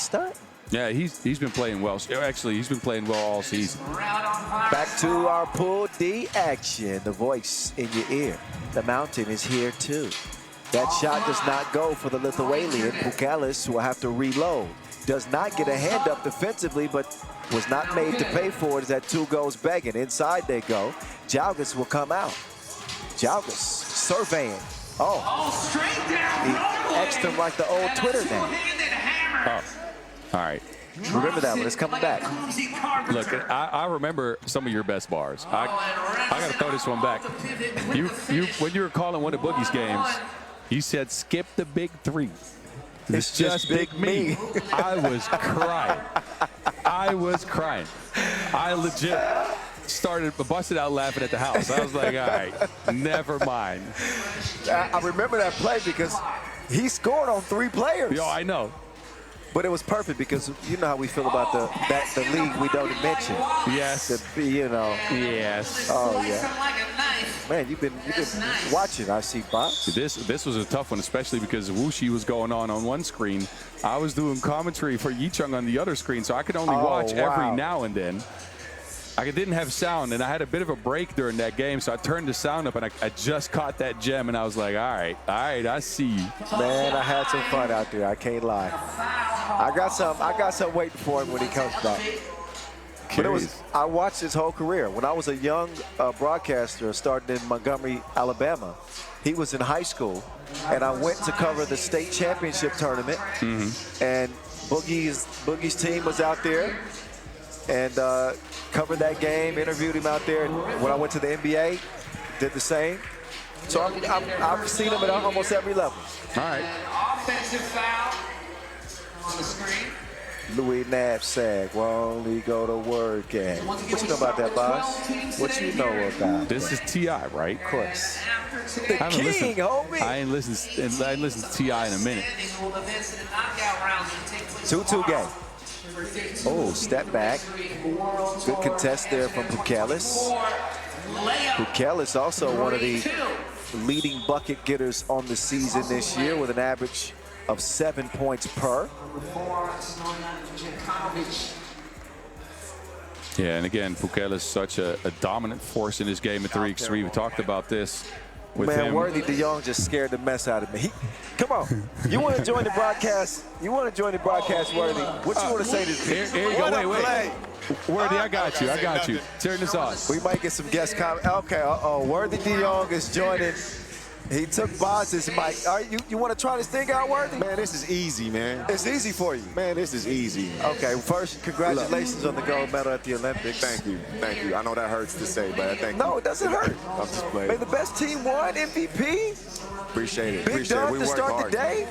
stunt. Yeah, he's been playing well. Actually, he's been playing well all season. Back to our Pool D action. The voice in your ear. The mountain is here too. That shot does not go for the Lithuanian. Pukelis will have to reload. Does not get a hand up defensively, but was not made to pay for it as that 2 goes begging. Inside they go. Jalgis will come out. Jalgis surveying. Oh, he X'd him like the old Twitter name. Oh, all right. Remember that one. It's coming back. Look, I remember some of your best bars. I got to throw this one back. When you were calling one of Boogie's games, you said skip the big 3. It's just big me. I was crying. I was crying. I legit busted out laughing at the house. I was like, all right, never mind. I remember that play because he scored on 3 players. Yo, I know. But it was perfect because you know how we feel about the league we don't mention. Yes. Yes. Oh yeah. Man, you've been watching. I see, Bob. This was a tough one, especially because Wuxi was going on one screen. I was doing commentary for Yichung on the other screen, so I could only watch every now and then. I didn't have sound, and I had a bit of a break during that game, so I turned the sound up, and I just caught that gem, and I was like, all right, I see you. Man, I had some fun out there. I can't lie. I got some waiting for him when he comes back. But I watched his whole career. When I was a young broadcaster starting in Montgomery, Alabama, he was in high school, and I went to cover the state championship tournament, and Boogie's team was out there, and covered that game, interviewed him out there. When I went to the NBA, did the same. So I've seen him at almost every level. All right. Offensive foul on the screen. Louis Knapsack will only go to word game. What you know about that, boss? What you know about This is T.I., right? Of course. The king, homie. I ain't listened to T.I. in a minute. 2-2 game. Oh, step back. Good contest there from Pukelis. Pukelis also one of the leading bucket getters on the season this year with an average of 7 points per. Yeah, and again, Pukelis such a dominant force in his game at 3x3. We talked about this with him. Worthy de Jong just scared the mess out of me. Come on. You want to join the broadcast? You want to join the broadcast, Worthy? What you want to say to this? Here you go. Wait. Worthy, I got you. Turn this on. We might get some guest comments. Okay, Worthy de Jong is joining. He took Boss's mic. All right, you want to try this thing out, Worthy? Man, this is easy, man. It's easy for you. Man, this is easy. Okay, first, congratulations on the gold medal at the Olympics. Thank you. I know that hurts to say, but I thank you. No, it doesn't hurt. I'm just playing. Man, the best team won, MVP. Appreciate it. Big dub to start hard. the day.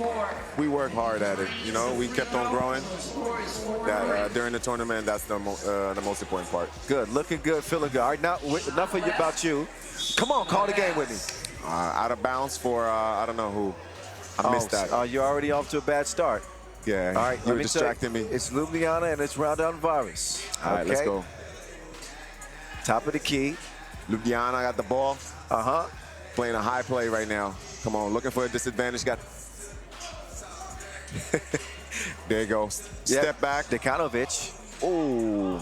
We worked hard at it. You know, we kept on growing. During the tournament, that's the most important part. Good, looking good, feeling good. All right, now enough about you. Come on, call the game with me. Out of bounds for I don't know who. I missed that. You're already off to a bad start. Yeah. All right, you're distracting me. It's Ljubljana and it's Raudondvaris. All right, let's go. Top of the key. Ljubljana got the ball. Playing a high play right now. Come on, looking for a disadvantage. There you go. Step back. Dekanovic. Ooh.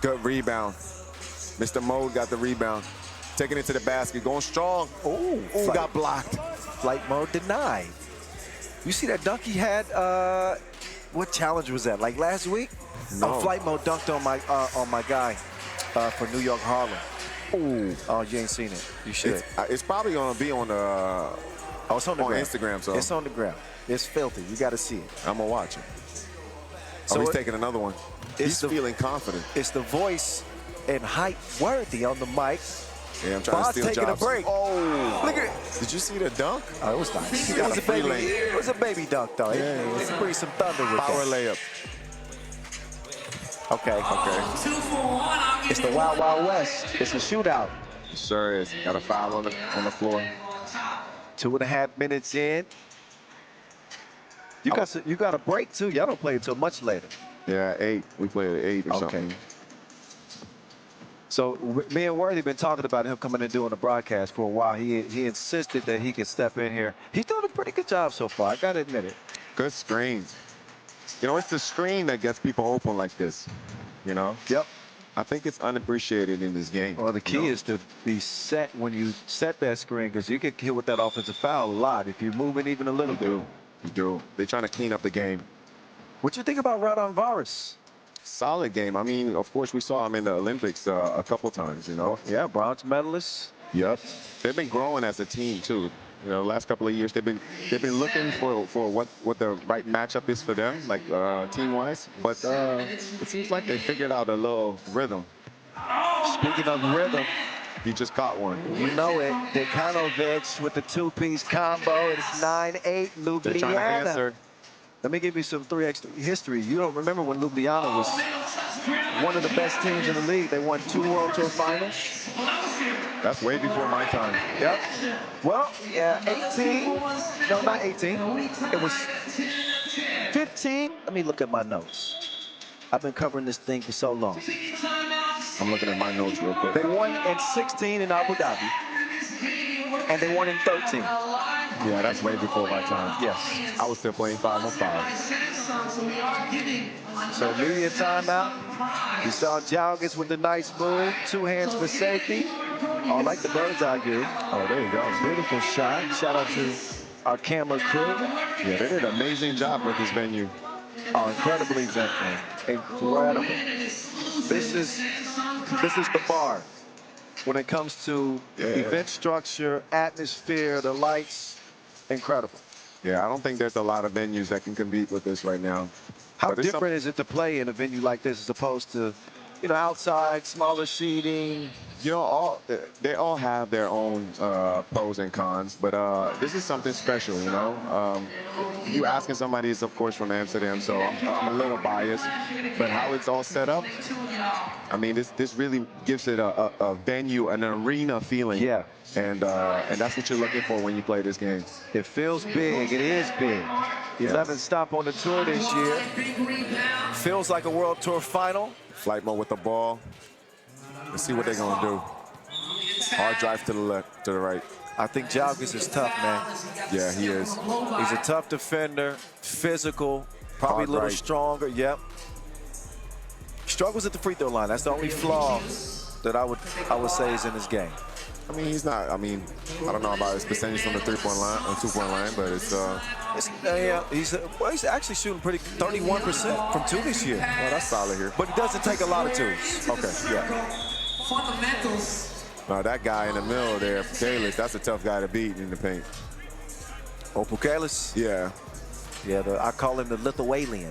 Good rebound. Mr. Mode got the rebound. Taking it to the basket, going strong. Ooh, got blocked. Flight mode denied. You see that dunk he had? What challenge was that? Like last week? No. Flight mode dunked on my guy for New York Harlem. Ooh. Oh, you ain't seen it. You should. It's probably gonna be on the. It's on the ground. Instagram. So it's on the ground. It's filthy. You got to see it. I'm gonna watch it. So he's taking another one. He's feeling confident. It's the voice and height Worthy on the mic. Yeah, I'm trying to steal taking jobs. a break. Oh, look at it. Did you see the dunk? Oh, it was nice. It was a baby dunk, though. Yeah, Let's bring some thunder with power layup. Okay. 2 for 1. It's the Wild Wild West. It's a shootout. It sure is. Got a foul on the floor. 2.5 minutes in. You got a break too. Y'all don't play until much later. Yeah, 8. We played at 8 or something. So me and Worthy been talking about him coming and doing the broadcast for a while. He insisted that he could step in here. He's done a pretty good job so far. I gotta admit it. Good screens. You know, it's the screen that gets people open like this. You know? Yep. I think it's unappreciated in this game. Well, the key is to be set when you set that screen, because you get hit with that offensive foul a lot if you move it even a little bit. You do. They're trying to clean up the game. What you think about Raudondvaris? Solid game. I mean, of course, we saw him in the Olympics a couple times, you know? Yeah, bronze medalist. Yep. They've been growing as a team, too. You know, the last couple of years, they've been looking for what the right matchup is for them, like team-wise. But it seems like they figured out a little rhythm. Speaking of rhythm, He just caught one. you know it. Dekanovic with the two-piece combo. It's 9-8 They're trying to Ljubljana. answer. Let me give you some 3x3 history. You don't remember when Ljubljana was one of the best teams in the league. They won 2 World Tour finals. That's way before my time. Yep. Well, yeah, 18. No, not 18. It was 15. Let me look at my notes. I've been covering this thing for so long. I'm looking at my notes real quick. They won in 16 in Abu Dhabi. And they won in 13. Yeah, that's way before my time. Yes. I was still playing 5-on-5. So media timeout. You saw Jalgis with the nice move. 2 hands for safety. Oh, like the bird's eye view. Oh, there you go. Beautiful shot. Shout out to our camera crew. Yeah, they did an amazing job with this venue. Oh, incredible event, man. Incredible. This is the bar when it comes to event structure, atmosphere, the lights. Incredible. Yeah, I don't think there's a lot of venues that can compete with this right now. How But it's different is it to play in a venue like this as opposed to, you know, outside, smaller seating? You know, they all have their own pros and cons, but this is something special, you know. You asking somebody is, of course, from Amsterdam, so I'm a little biased. But how it's all set up, I mean, this really gives it a venue, an arena feeling. Yeah. And that's what you're looking for when you play this game. It feels big. It is big. 11th stop on the tour this year. Feels like a World Tour final. Flight mode with the ball. Let's see what they're gonna do. Hard drive to the left, to the right. I think Jalgis is tough, man. Yeah, he is. He's a tough defender, physical, probably Hard a little right. stronger. Yep. Struggles at the free throw line. That's the only flaw that I would say is in his game. I mean, he's not. I mean, I don't know about his percentage from the 3-point line or 2-point line, but it's. Yeah, he's actually shooting pretty 31% from 2 this year. Well, that's solid here. But he doesn't take a lot of 2s. Okay, yeah. Fundamentals. Now that guy in the middle there, Kalis, that's a tough guy to beat in the paint. Kalis? Yeah. Yeah, I call him the Lithuanian.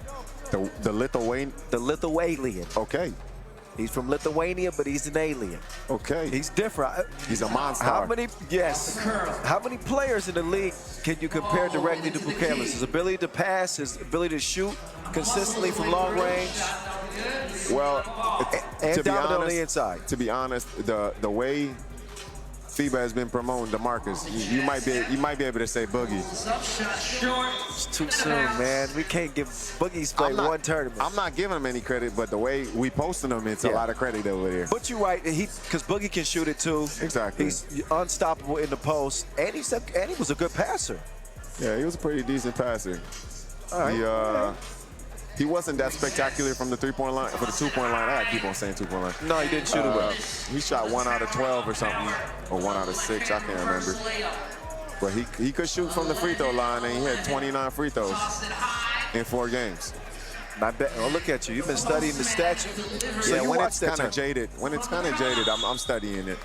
The Lithuanian. The Lithuanian. Okay. He's from Lithuania, but he's an alien. Okay. He's different. He's a monster. How many? Yes. How many players in the league can you compare directly to Bukalis? His ability to pass, his ability to shoot consistently from long range. Well, And to be dominant on honest, the inside. To be honest, the way FIBA has been promoting DeMarcus, you might be able to say Boogie. It's too soon, man. We can't give Boogie's play one tournament. I'm not giving him any credit, but the way we posting him, it's a lot of credit over there. But you're right, because Boogie can shoot it too. Exactly. He's unstoppable in the post, and he was a good passer. Yeah, he was a pretty decent passer. All right. He wasn't that spectacular from the 3-point line, for the 2-point line. I keep on saying 2-point line. No, he didn't shoot it well. He shot 1 out of 12 or something, or 1 out of 6. I can't remember. But he could shoot from the free throw line, and he had 29 free throws in 4 games. Not bad. Oh, look at you. You've been studying the statue. So Yeah, you when watched it's that kind of tournament. jaded, I'm studying it.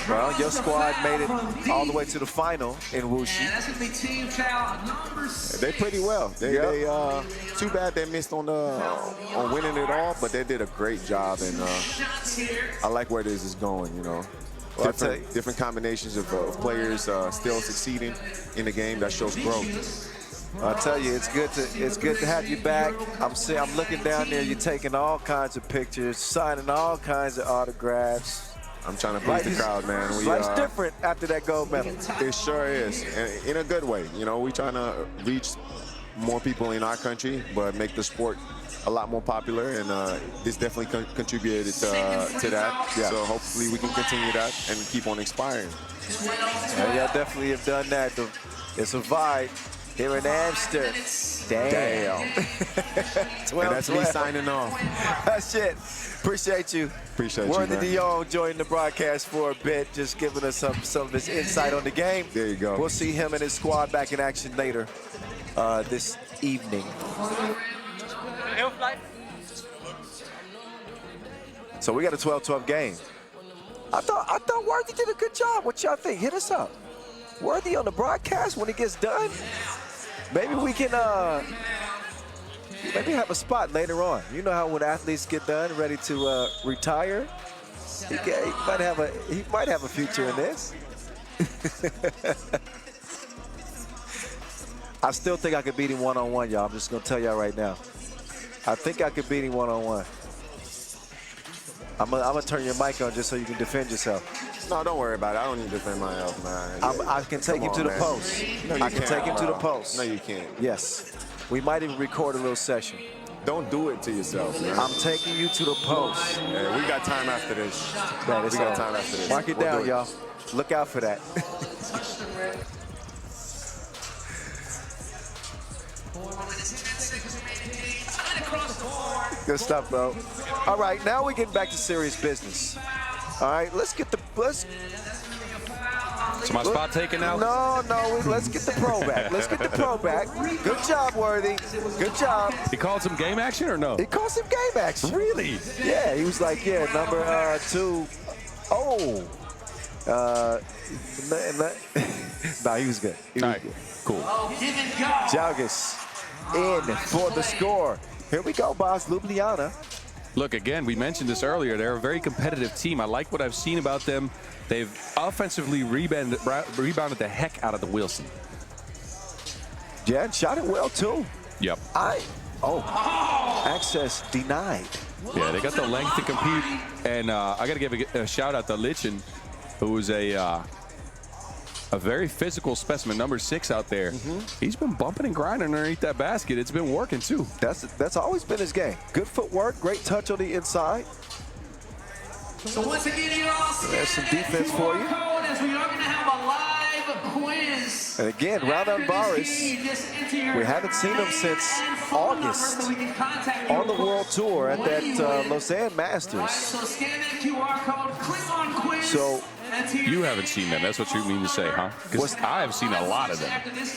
Well, your squad made it all the way to the final in Wuxi. That's going to be team foul number 6. They pretty well. They too bad they missed on winning it all, but they did a great job, and I like where this is going. You know, Well, different combinations of players still succeeding in the game. That shows growth. I'll tell you, it's good to have you back. I'm looking down there. You're taking all kinds of pictures, signing all kinds of autographs. I'm trying to please the crowd, man. Life's different after that gold medal. It sure is, and in a good way. You know, we're trying to reach more people in our country, but make the sport a lot more popular, and this definitely contributed to that. Yeah. So hopefully we can continue that and keep on inspiring. Yeah, definitely have done that. It's a vibe here in Amsterdam. Damn. 12, And that's me signing off. That's it. Appreciate you. Appreciate you, Worthy man. DeYoung joined the broadcast for a bit, just giving us some of his insight on the game. There you go. We'll see him and his squad back in action later this evening. So we got a 12-12 game. I thought Worthy did a good job. What y'all think? Hit us up. Worthy on the broadcast when he gets done. Maybe we can maybe have a spot later on. You know how when athletes get done, ready to retire, he might have a future in this. I still think I could beat him one-on-one, y'all. I'm just gonna tell y'all right now. I think I could beat him one-on-one. I'm gonna turn your mic on just so you can defend yourself. No, don't worry about it. I don't need to defend myself, man. I can take him to the post. No, you I can can't, take him to the bro. post. No, you can't. Yes. We might even record a little session. Don't do it to yourself, man. I'm taking you to the post. Yeah, we got time after this. Man, it's We got on. time after this. Mark it We'll down, do it. y'all. Look out for that. Good stuff, bro. All right, now we're getting back to serious business. All right, let's get the Is my spot taken now? let's get the pro back. Let's get the pro back. Good job, Worthy. Good job. He called some game action or no? He called some game action. Really? Yeah, he was like, yeah, number 2. Oh. Nah, he was good. He was All right, good. cool. Jalgis in for the score. Here we go, boss. Ljubljana. Look, again, we mentioned this earlier. They're a very competitive team. I like what I've seen about them. They've offensively rebounded the heck out of the Wilson. Yeah, and shot it well, too. Yep. Access denied. Yeah, they got the length to compete. And I got to give a shout out to Lichen, who is a very physical specimen, number 6 out there. He's been bumping and grinding underneath that basket. It's been working, too. That's always been his game. Good footwork, great touch on the inside. So once again, you're all There's some defense for you. as we are going to have a live quiz. And again, Raudondvaris, we haven't seen him since August on the World Tour at that Lausanne Masters. So scan that QR code, click on quiz. So You haven't seen them. That's what you mean to say, huh? Because I have seen a lot of them.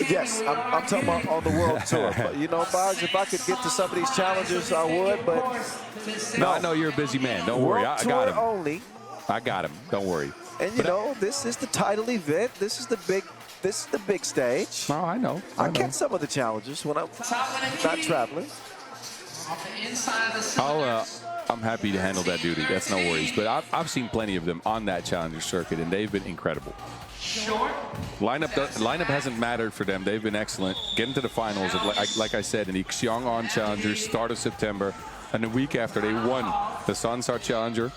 yes, I'm talking about on the World Tour. But, you know, Boggs, if I could get to some of these challengers, I would. But No, I know you're a busy man. Don't worry. World I Tour got him. only. I got him. Don't worry. And you know, this is the title event. This is the big stage. No, I know. I catch some of the challengers when I'm not traveling. I'm happy to handle that duty. That's no worries. But I've seen plenty of them on that challenger circuit, and they've been incredible. Lineup hasn't mattered for them. They've been excellent. Getting to the finals, like I said, in the Xiong'an Challenger, start of September, and the week after they won the Sansar Challenger.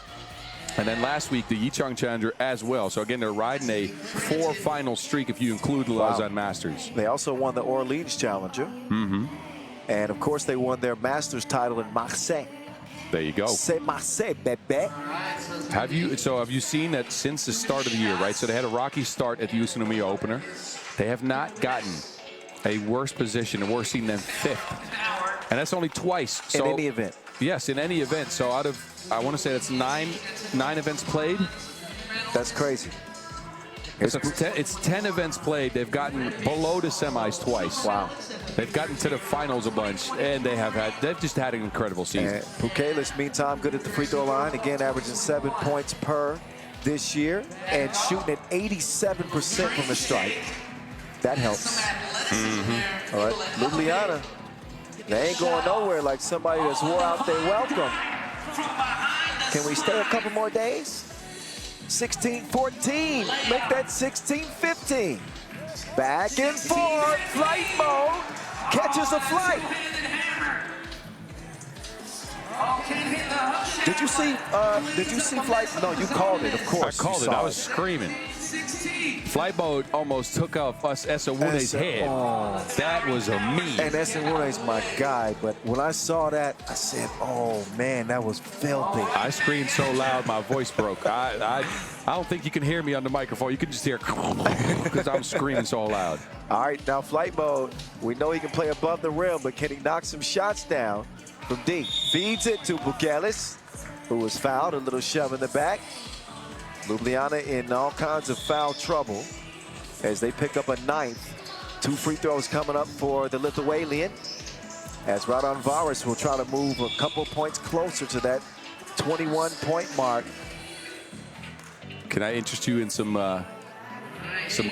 And then last week, the Yichang Challenger as well. So again, they're riding a 4-final streak if you include the Lausanne Masters. They also won the Orleans Challenger. And of course, they won their Masters title in Marseille. There you go. C'est Marseille, bébé. Have you seen that since the start of the year, right? So they had a rocky start at the Utsunomiya opener. They have not gotten a worse position, a worse seed than 5th. And that's only twice. So, In any event. Yes, in any event. So out of, I want to say that's nine events played. That's crazy. So it's 10 events played. They've gotten below the semis twice. Wow. They've gotten to the finals a bunch, and they've just had an incredible season. And Pukelis, meantime, good at the free throw line. Again, averaging 7 points per this year and shooting at 87% from the stripe. That helps. All right, Ljubljana. They ain't going nowhere like somebody that's wore out their welcome. Can we stay a couple more days? 16-14. Make that 16-15. Back and forth. Flight mode. Catches a flight. Did you see flight? No, you called it, of course. I called it. I was screaming. Flight mode almost took off us Esawune's head. Oh. That was a meme. And Esawune's my guy, but when I saw that, I said, oh, man, that was filthy. I screamed so loud my voice broke. I don't think you can hear me on the microphone. You can just hear because I'm screaming so loud. All right, now flight mode. We know he can play above the rim, but can he knock some shots down from deep? Feeds it to Bukelis, who was fouled. A little shove in the back. Ljubljana in all kinds of foul trouble as they pick up a 9th. 2 free throws coming up for the Lithuanian, as Raudondvaris will try to move a couple points closer to that 21-point mark. Can I interest you in some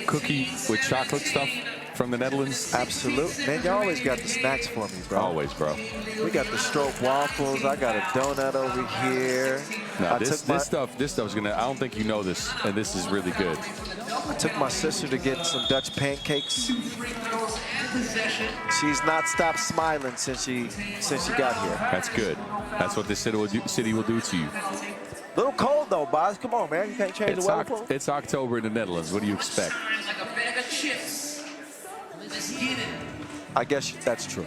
cookie with chocolate stuff from the Netherlands? Absolutely. Man, you always got the snacks for me, bro. Always, bro. We got the stroke waffles. I got a donut over here. No, this stuff's gonna, I don't think you know this, and this is really good. I took my sister to get some Dutch pancakes. She's not stopped smiling since she got here. That's good. That's what this city will do to you. Little cold though, Boz. Come on, man. You can't change the weather. It's October in the Netherlands. What do you expect? I guess that's true.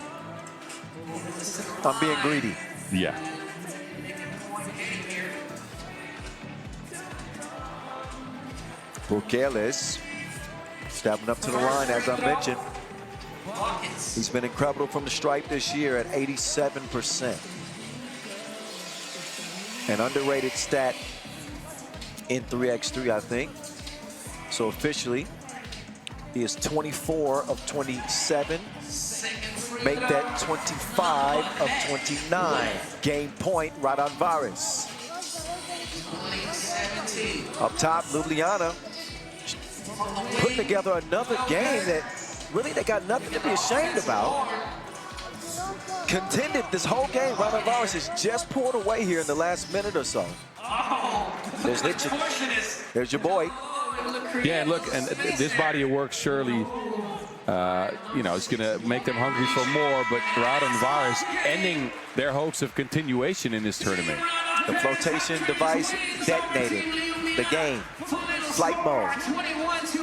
I'm being greedy. Yeah. Bukelis stepping up to the line, as I mentioned. He's been incredible from the stripe this year at 87%. An underrated stat in 3x3, I think. So officially, he is 24 of 27. Make that 25 of 29. Game point, Raudondvaris. Up top, Ljubljana putting together another game that really they got nothing to be ashamed about. Contended this whole game. Raudondvaris has just pulled away here in the last minute or so. There's your boy. Yeah, and look, and this body of work surely, you know, it's going to make them hungry for more, but Raudondvaris ending their hopes of continuation in this tournament. The flotation device detonated. The game. Flight mode.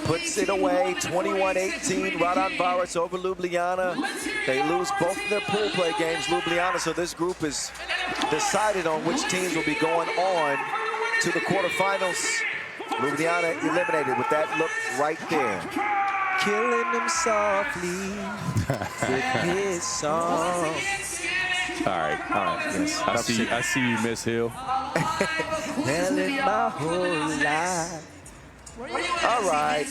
Puts it away. 21-18. Raudondvaris over Ljubljana. They lose both of their pool play games, Ljubljana, so this group is decided on which teams will be going on to the quarterfinals. Ljubljana eliminated with that look right there. Killing them softly with his song. All right. Yes. I see you, Miss Hill. Telling my whole life. All right.